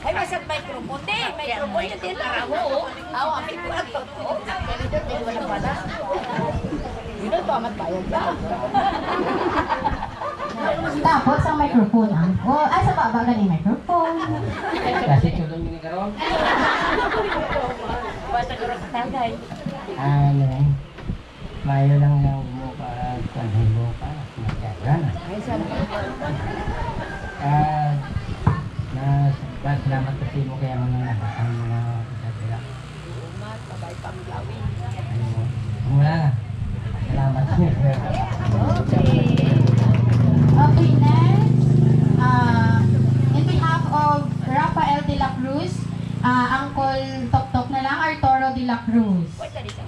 Ay, masag microphone din. Microphone yun din. Arawo. Aw, amin ko ang totoo. Ganito, din wala pala. Yun ang pamat bayan ba? Tapos ang microphone ang ay sa baba ganing microphone. Kasi tulong ni karon. Basta karoon sa tagay. Ano eh. Mayo lang na mo para kanhimo ka magkagan. Ay, sana Na salamat kasi mo kaya mga ang mga sila. Umat, pabay pang lawin. Ano, wala na. Salamat. Okay. Okay, next. In behalf of Rafael de la Cruz, Uncle Tok na lang, Arturo de la Cruz. Wait, dali sa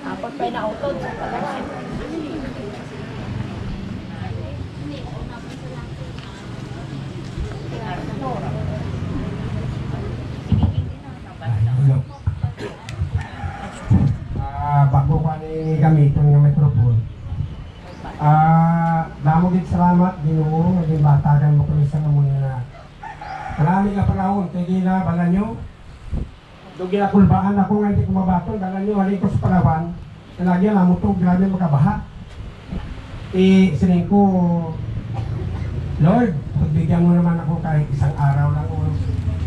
Apat pa na auto sa palaran. Bago pa ni gamiton ng microphone. Damo gid salamat Ginoo naging batagan mo kami sa muna na. Marami nga panahon kay gina bala nyo. Do ginakulbaan ako nga hindi ko mabaton bala nyo halin ko sa Palawan. Lagi na mo to grabe makabaha. Sining ko Lord, pagbigyan mo naman ako kahit isang araw lang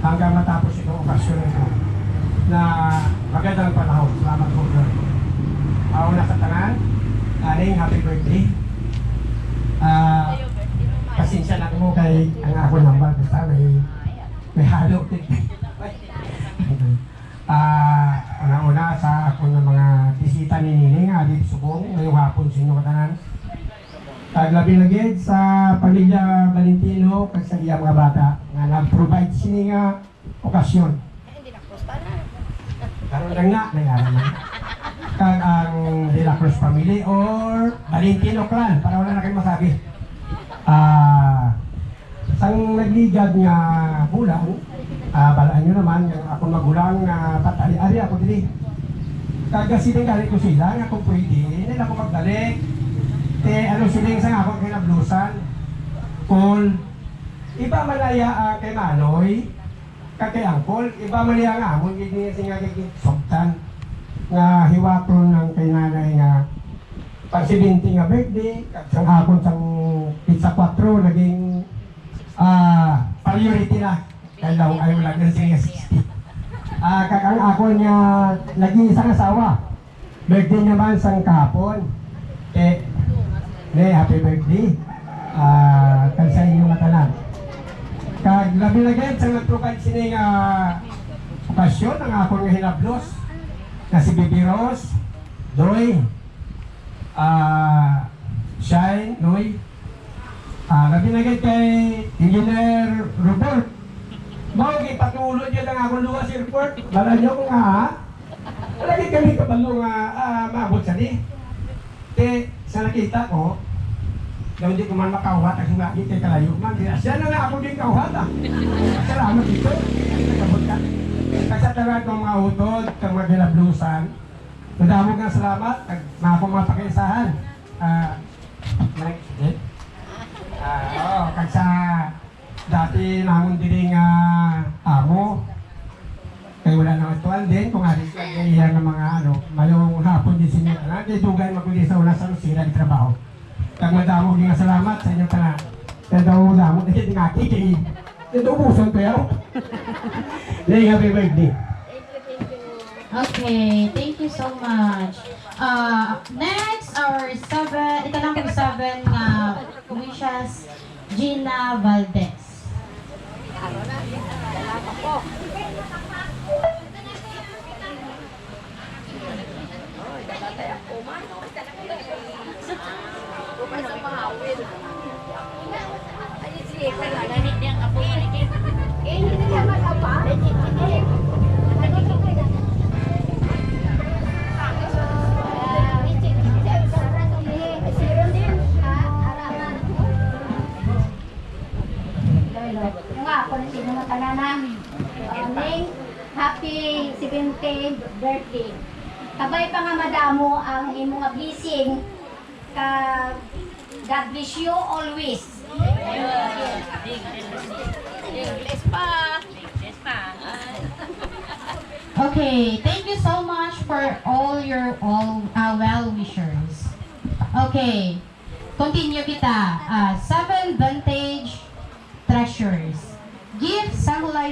hanggang matapos itong okasyon ito na magandang panahon. Salamat po Lord. Una sa tanan, aling happy birthday. Pasensya na mo kay ang ako number basta may halo. Una-una sa ako ng mga bisita ni Nining, Adit Subong, ngayong hapon sa inyo katanan. Taglabi lagi sa pamilya Valentino, kag sa iya mga bata, nga nag-provide sini nga okasyon. Hindi na posta na. Karon lang na, nangaraman. Kag ang De La Cruz family or Valentino clan, para wala na kayo masabi. Sang nagligad nga bulan, balaan nyo naman, yung akong magulang na patali-ari ako dili. Kagasiling galing ko sila, nga kung pwede, nila ako magdalik. Ano siling sa akong kinablusan, Kol, iba malaya kay Manoy, kay Angkol, iba malaya nga amon, hindi nga kay Sobtan, nga hiwaton ng kay nanay nga pag-70 nga birthday, sang hapon sang pizza 4, naging priority na. Kaya daw ayaw lang ng siya 60. Kakang ako niya, naging isang asawa. Birthday naman sang kahapon. Happy birthday. Kag sa inyong matanan. Kag labi na gayad sang nagprovide sining okasyon ang akong nga hinablos na si Bibi Rose, Joy, Shine, Noy. Labi na gayad kay Engineer Robert. Mawag ipatulod yun ang akong luwas airport. Bala nyo kung lagi kami kabalo nga maabot sa di. Sa nakita ko, daw hindi ko man makauhat ang lagi kay kalayo man. Siya na nga ako din kauhat Salamat dito. Nagkabot ka. Kasi talaga itong mga utod, itong mga ginablusan. Madamo nga salamat. Mga akong mga pakisahan. Kasi dati namon din nga amo. Kaya wala naman tuwan din. Kung alis lang ganyan ng mga mayong hapon din sinyo. Kaya dugay maguli sa una sa sila ng trabaho. Kaya madamo din nga salamat sa inyong tanan. Kaya daw damo din nga kikii. Ito ubusan ko yaw. Happy birthday. Okay, thank you so much. Next, our ikalang 7 wishes, Gina Valdez. Araw na. Salamat po. Dalatay ako man. Bukay sa pangawin. Ay, sige. Kalalanit niyang apo na ikin. Hindi niya mag-apa. Happy 70th birthday. Kabay pa nga madamo ang imong blessing ka God bless you always. English pa. Okay, thank you so much for all your well wishers. Okay, continue kita. 7 vintage treasures. Give symbolize